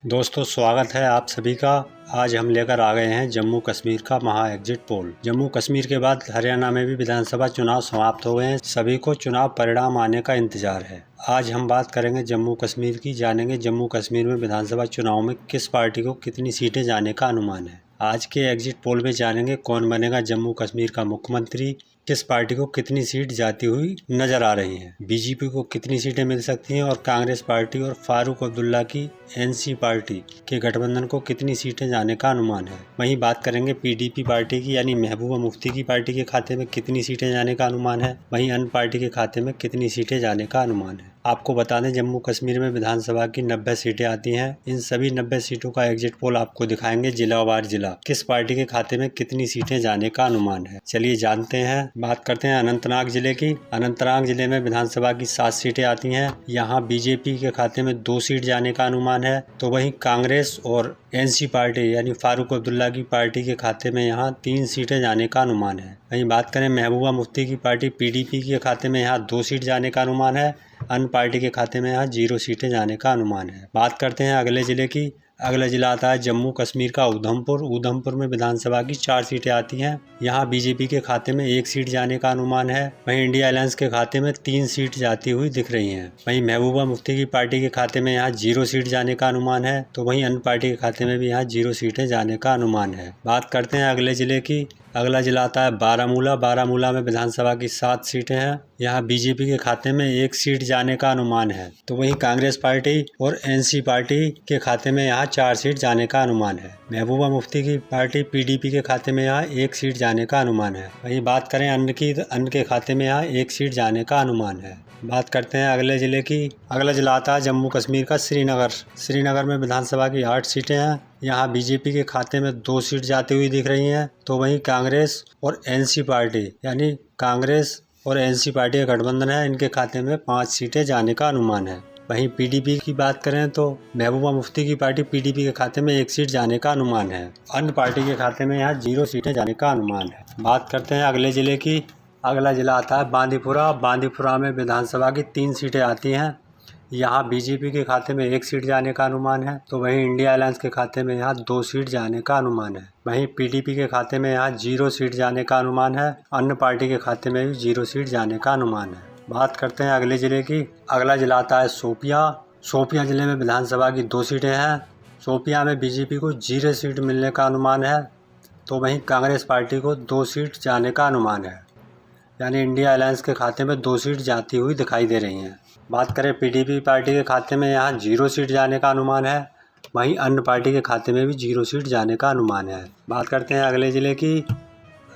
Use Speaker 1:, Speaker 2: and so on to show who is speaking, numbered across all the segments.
Speaker 1: दोस्तों स्वागत है आप सभी का। आज हम लेकर आ गए हैं जम्मू कश्मीर का महा एग्जिट पोल। जम्मू कश्मीर के बाद हरियाणा में भी विधानसभा चुनाव समाप्त हो गए हैं। सभी को चुनाव परिणाम आने का इंतजार है। आज हम बात करेंगे जम्मू कश्मीर की, जानेंगे जम्मू कश्मीर में विधानसभा चुनाव में किस पार्टी को कितनी सीटें जाने का अनुमान है। आज के एग्जिट पोल में जानेंगे कौन बनेगा जम्मू कश्मीर का मुख्यमंत्री, किस पार्टी को कितनी सीट जाती हुई नजर आ रही हैं, बीजेपी को कितनी सीटें मिल सकती हैं और कांग्रेस पार्टी और फारूक अब्दुल्ला की एनसी पार्टी के गठबंधन को कितनी सीटें जाने का अनुमान है। वहीं बात करेंगे पीडीपी पार्टी की, यानी महबूबा मुफ्ती की पार्टी के खाते में कितनी सीटें जाने का अनुमान है। वहीं अन्य पार्टी के खाते में कितनी सीटें जाने का अनुमान है। आपको बता दें जम्मू कश्मीर में विधानसभा की 90 सीटें आती हैं। इन सभी 90 सीटों का एग्जिट पोल आपको दिखाएंगे जिलावार जिला, किस पार्टी के खाते में कितनी सीटें जाने का अनुमान है। चलिए जानते हैं। बात करते हैं अनंतनाग जिले की। अनंतनाग जिले में विधानसभा की 7 सीटें आती हैं। यहाँ बीजेपी के खाते में 2 सीट जाने का अनुमान है, तो वहीं कांग्रेस और एनसी पार्टी यानी फारूक अब्दुल्ला की पार्टी के खाते में यहाँ 3 सीटें जाने का अनुमान है। वहीं बात करें महबूबा मुफ्ती की पार्टी पीडीपी के खाते में यहाँ 2 सीट जाने का अनुमान है। अन्य पार्टी के खाते में यहाँ 0 सीटें जाने का अनुमान है। बात करते हैं अगले जिले की। अगला जिला आता है जम्मू कश्मीर का उधमपुर। उधमपुर में विधानसभा की 4 सीटें आती हैं। यहाँ बीजेपी के खाते में 1 सीट जाने का अनुमान है। वहीं इंडिया अलायंस के खाते में 3 सीट जाती हुई दिख रही हैं। वहीं महबूबा मुफ्ती की पार्टी के खाते में यहाँ 0 सीट जाने का अनुमान है, तो वहीं अन्य पार्टी के खाते में भी यहाँ 0 सीटें जाने का अनुमान है। बात करते हैं अगले जिले की। अगला जिला आता है बारामूला। बारामूला में विधानसभा की 7 सीटें हैं। यहाँ बीजेपी के खाते में 1 सीट जाने का अनुमान है, तो वहीं कांग्रेस पार्टी और एनसी पार्टी के खाते में यहाँ 4 सीट जाने का अनुमान है। महबूबा मुफ्ती की पार्टी पीडीपी के खाते में यहाँ 1 सीट जाने का अनुमान है। वहीं बात करें अन्य की, अन्य के खाते में यहाँ 1 सीट जाने का अनुमान है। बात करते हैं अगले जिले की। अगला जिला आता है जम्मू कश्मीर का श्रीनगर। श्रीनगर में विधानसभा की 8 सीटें हैं। यहाँ बीजेपी के खाते में 2 सीट जाती हुई दिख रही हैं, तो वहीं कांग्रेस और एनसी पार्टी यानी कांग्रेस और एनसी पार्टी का गठबंधन है, इनके खाते में 5 सीटें जाने का अनुमान है। वहीं पीडीपी की बात करें तो महबूबा मुफ्ती की पार्टी पीडीपी के खाते में 1 सीट जाने का अनुमान है। अन्य पार्टी के खाते में यहाँ 0 सीटें जाने का अनुमान है। बात करते हैं अगले जिले की। अगला जिला आता है बांदीपुरा। बांदीपुरा में विधानसभा की 3 सीटें आती हैं। यहाँ बीजेपी के खाते में 1 सीट जाने का अनुमान है, तो वहीं इंडिया अलायंस के खाते में यहाँ 2 सीट जाने का अनुमान है। वहीं पीडीपी के खाते में यहाँ 0 सीट जाने का अनुमान है। अन्य पार्टी के खाते में भी 0 सीट जाने का अनुमान है। बात करते हैं अगले जिले की। अगला जिला आता है शोपियाँ। शोपियाँ जिले में विधानसभा की 2 सीटें हैं। शोपियाँ में बीजेपी को 0 सीट मिलने का अनुमान है, तो वहीं कांग्रेस पार्टी को 2 सीट जाने का अनुमान है। यानी इंडिया अलायंस के खाते में 2 सीट जाती हुई दिखाई दे रही हैं। बात करें पीडीपी पार्टी के खाते में यहाँ 0 सीट जाने का अनुमान है। वहीं अन्य पार्टी के खाते में भी 0 सीट जाने का अनुमान है। बात करते हैं अगले ज़िले की।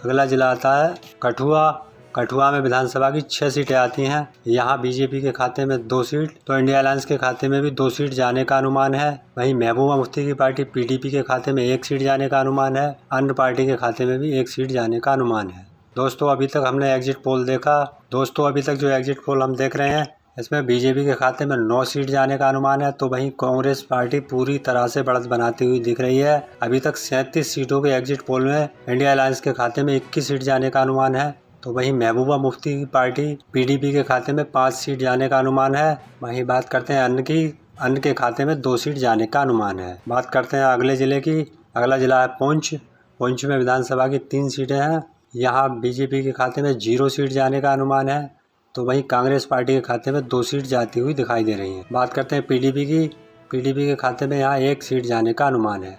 Speaker 1: अगला ज़िला आता है कठुआ। कठुआ में विधानसभा की 6 सीटें आती हैं। यहाँ बीजेपी के खाते में 2 सीट, तो इंडिया अलायंस के खाते में भी 2 सीट जाने का अनुमान है। वहीं महबूबा मुफ्ती की पार्टी पीडीपी के खाते में 1 सीट जाने का अनुमान है। अन्य पार्टी के खाते में भी 1 सीट जाने का अनुमान है। दोस्तों अभी तक हमने एग्जिट पोल देखा। दोस्तों अभी तक जो एग्जिट पोल हम देख रहे हैं, इसमें बीजेपी के खाते में 9 सीट जाने का अनुमान है, तो वहीं कांग्रेस पार्टी पूरी तरह से बढ़त बनाती हुई दिख रही है। अभी तक 37 सीटों के एग्जिट पोल में इंडिया अलायंस के खाते में 21 सीट जाने का अनुमान है, तो वहीं महबूबा मुफ्ती की पार्टी पीडीपी के खाते में 5 सीट जाने का अनुमान है। वहीं बात करते हैं अन्य की। अन्य के खाते में 2 सीट जाने का अनुमान है। बात करते हैं अगले ज़िले की। अगला ज़िला है पुंछ। पुंछ में विधानसभा की 3 सीटें हैं। यहाँ बीजेपी के खाते में 0 सीट जाने का अनुमान है, तो वहीं कांग्रेस पार्टी के खाते में 2 सीट जाती हुई दिखाई दे रही हैं। बात करते हैं पीडीपी की। पीडीपी के खाते में यहाँ 1 सीट जाने का अनुमान है।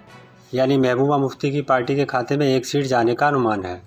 Speaker 1: यानी महबूबा मुफ्ती की पार्टी के खाते में 1 सीट जाने का अनुमान है।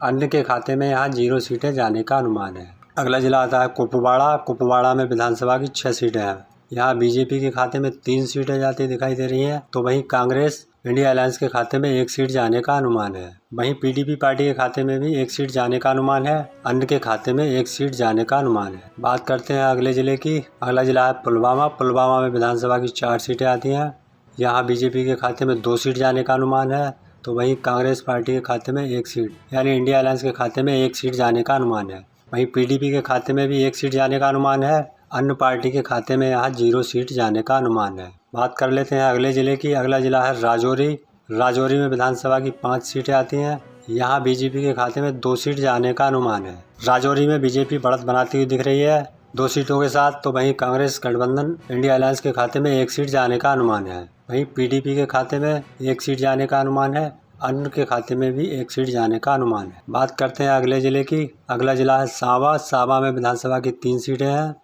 Speaker 1: अन्य के खाते में यहाँ 0 सीटें जाने का अनुमान है। अगला जिला आता है कुपवाड़ा। कुपवाड़ा में विधानसभा की 6 सीटें हैं। यहाँ बीजेपी के खाते में 3 सीटें जाती दिखाई दे रही हैं, तो वहीं कांग्रेस इंडिया अलायंस के खाते में 1 सीट जाने का अनुमान है। वहीं पीडीपी पार्टी के खाते में भी 1 सीट जाने का अनुमान है। अन्य के खाते में 1 सीट जाने का अनुमान है। बात करते हैं अगले जिले की। अगला जिला है पुलवामा। पुलवामा में विधानसभा की 4 सीटें आती हैं। यहाँ बीजेपी के खाते में 2 सीट जाने का अनुमान है, तो वहीं कांग्रेस पार्टी के खाते में 1 सीट यानी इंडिया अलायंस के खाते में 1 सीट जाने का अनुमान है। वहीं पीडीपी के खाते में भी 1 सीट जाने का अनुमान है। अन्य पार्टी के खाते में यहाँ 0 सीट जाने का अनुमान है। बात कर लेते हैं अगले ज़िले की। अगला ज़िला है राजौरी। राजौरी में विधानसभा की 5 सीटें आती हैं। यहाँ बीजेपी के खाते में 2 सीट जाने का अनुमान है। राजौरी में बीजेपी बढ़त बनाती हुई दिख रही है। 2 सीटों के साथ, तो वहीं कांग्रेस गठबंधन इंडिया अलायंस के खाते में 1 सीट जाने का अनुमान है। वहीं पीडीपी के खाते में 1 सीट जाने का अनुमान है। अन्य के खाते में भी 1 सीट जाने का अनुमान है। बात करते हैं अगले जिले की। अगला जिला है सांबा। सांबा में विधानसभा की 3 सीटें हैं।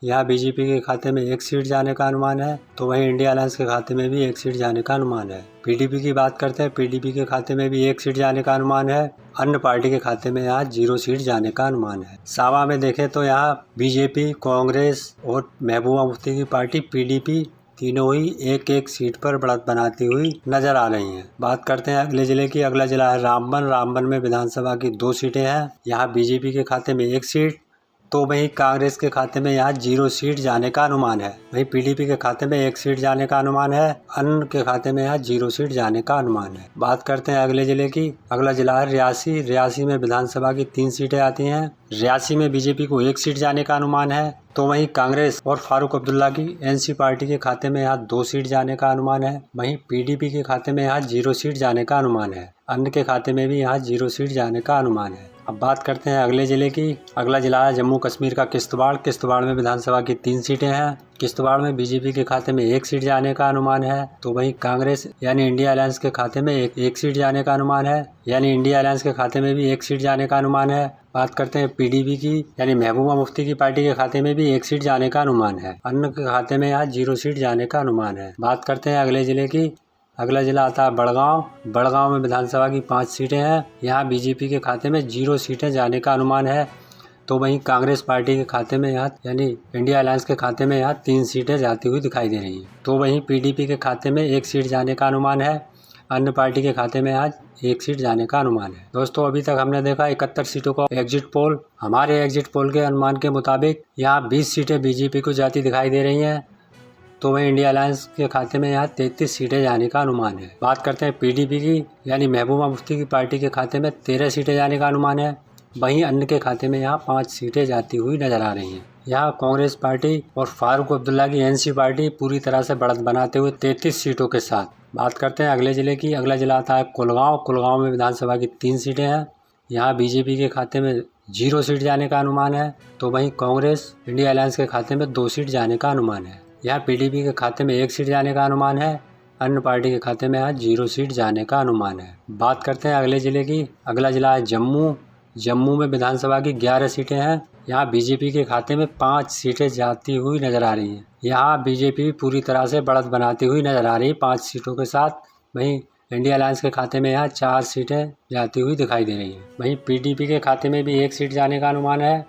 Speaker 1: यहाँ बीजेपी के खाते में 1 सीट जाने का अनुमान है, तो वहीं इंडिया अलायंस के खाते में भी 1 सीट जाने का अनुमान है। पीडीपी की बात करते हैं। पीडीपी के खाते में भी 1 सीट जाने का अनुमान है। अन्य पार्टी के खाते में यहाँ 0 सीट जाने का अनुमान है। सांबा में देखें तो यहाँ बीजेपी, कांग्रेस और महबूबा मुफ्ती की पार्टी पीडीपी तीनों ही 1-1 सीट पर बढ़त बनाती हुई नजर आ रही हैं। बात करते हैं अगले जिले की। अगला जिला है रामबन। रामबन में विधानसभा की 2 सीटें हैं। यहाँ बीजेपी के खाते में 1 सीट, तो वहीं कांग्रेस के खाते में यहाँ 0 सीट जाने का अनुमान है। वहीं पीडीपी के खाते में 1 सीट जाने का अनुमान है। अन्य के खाते में यहाँ 0 सीट जाने का अनुमान है। बात करते हैं अगले जिले की। अगला जिला है रियासी। रियासी में विधानसभा की 3 सीटें आती हैं। रियासी में बीजेपी को 1 सीट जाने का अनुमान है, तो वहीं कांग्रेस और फारूक अब्दुल्ला की एनसी पार्टी के खाते में यहाँ 2 सीट जाने का अनुमान है। वहीं पीडीपी के खाते में यहाँ 0 सीट जाने का अनुमान है। अन्य के खाते में भी यहाँ 0 सीट जाने का अनुमान है। अब बात करते हैं अगले जिले की। अगला जिला है जम्मू कश्मीर का किश्तवाड़। किश्तवाड़ में विधानसभा की 3 सीटें हैं। किश्तवाड़ में बीजेपी के खाते में 1 सीट जाने का अनुमान है, तो वहीं कांग्रेस यानी इंडिया अलायंस के खाते में एक सीट जाने का अनुमान है। यानी इंडिया अलायंस के खाते में भी 1 सीट जाने का अनुमान है। बात करते हैं पीडीपी की, यानी महबूबा मुफ्ती की पार्टी के खाते में भी 1 सीट जाने का अनुमान है। अन्य के खाते में यहाँ 0 सीट जाने का अनुमान है। बात करते हैं अगले जिले की। अगला जिला आता है बड़गांव। बड़गांव में विधानसभा की 5 सीटें हैं। यहाँ बीजेपी के खाते में 0 सीटें जाने का अनुमान है, तो वहीं कांग्रेस पार्टी के खाते में यहाँ यानी इंडिया अलायंस के खाते में यहाँ 3 सीटें जाती हुई दिखाई दे रही हैं। तो वहीं पीडीपी के खाते में 1 सीट जाने का अनुमान है। अन्य पार्टी के खाते में आज 1 सीट जाने का अनुमान है। दोस्तों, अभी तक हमने देखा 71 सीटों का एग्जिट पोल। हमारे एग्जिट पोल के अनुमान के मुताबिक यहाँ 20 सीटें बीजेपी को जाती दिखाई दे रही हैं, तो वहीं इंडिया अलायंस के खाते में यहाँ 33 सीटें जाने का अनुमान है। बात करते हैं पीडीपी की, यानी महबूबा मुफ्ती की पार्टी के खाते में 13 सीटें जाने का अनुमान है। वहीं अन्य के खाते में यहाँ 5 सीटें जाती हुई नजर आ रही हैं। यहाँ कांग्रेस पार्टी और फारूक अब्दुल्ला की एनसी पार्टी पूरी तरह से बढ़त बनाते हुए 33 सीटों के साथ। बात करते हैं अगले जिले की। अगला जिला आता है कुलगांव। कुलगांव में विधानसभा की 3 सीटें हैं। यहाँ बीजेपी के खाते में 0 सीट जाने का अनुमान है, तो वहीं कांग्रेस इंडिया अलायंस के खाते में 2 सीट जाने का अनुमान है। यहाँ पीडीपी के खाते में 1 सीट जाने का अनुमान है। अन्य पार्टी के खाते में आज 0 सीट जाने का अनुमान है। बात करते हैं अगले जिले की। अगला जिला है जम्मू। जम्मू में विधानसभा की 11 सीटें हैं। यहाँ बीजेपी के खाते में 5 सीटें जाती हुई नजर आ रही हैं। यहाँ बीजेपी पूरी तरह से बढ़त बनाती हुई नजर आ रही है 5 सीटों के साथ। वहीं इंडिया अलायंस के खाते में यहाँ 4 सीटें जाती हुई दिखाई दे रही हैं। वहीं पीडीपी के खाते में भी 1 सीट जाने का अनुमान है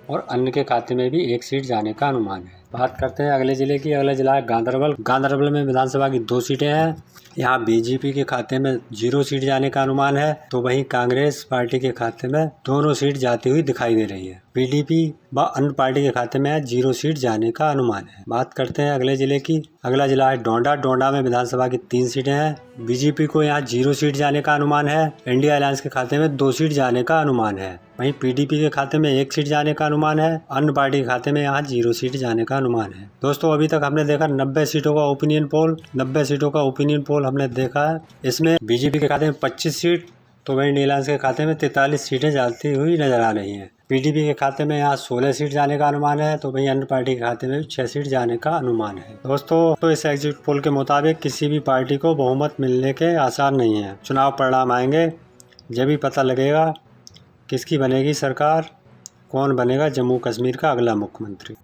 Speaker 1: और अन्य के खाते में भी 1 सीट जाने का अनुमान है। बात करते हैं अगले जिले की। अगला जिला है गांदरबल। गांदरबल में विधानसभा की 2 सीटें हैं। यहाँ बीजेपी के खाते में 0 सीट जाने का अनुमान है, तो वहीं कांग्रेस पार्टी के खाते में दोनों सीट जाती हुई दिखाई दे रही है। पीडीपी व अन्य पार्टी के खाते में 0 सीट जाने का अनुमान है। बात करते हैं अगले जिले की। अगला जिला है डोंडा। डोंडा में विधानसभा की 3 सीटें हैं। बीजेपी को यहाँ 0 सीट जाने का अनुमान है। इंडिया अलायंस के खाते में 2 सीट जाने का अनुमान है। वहीं पीडीपी के खाते में 1 सीट जाने का अनुमान है। अन्य पार्टी के खाते में यहाँ 0 सीट जाने का अनुमान है। दोस्तों, अभी तक हमने देखा 90 सीटों का ओपिनियन पोल। 90 सीटों का ओपिनियन पोल हमने देखा है। इसमें बीजेपी के खाते में 25 सीट, तो वहीं इंडिया अलायंस के खाते में 43 सीटें जाती हुई नजर आ रही हैं। पीडीपी के खाते में यहाँ 16 सीट जाने का अनुमान है, तो वहीं अन्य पार्टी के खाते में 6 सीट जाने का अनुमान है। दोस्तों, तो इस एग्जिट पोल के मुताबिक किसी भी पार्टी को बहुमत मिलने के आसार नहीं है। चुनाव परिणाम आएंगे जब भी पता लगेगा किसकी बनेगी सरकार, कौन बनेगा जम्मू कश्मीर का अगला मुख्यमंत्री।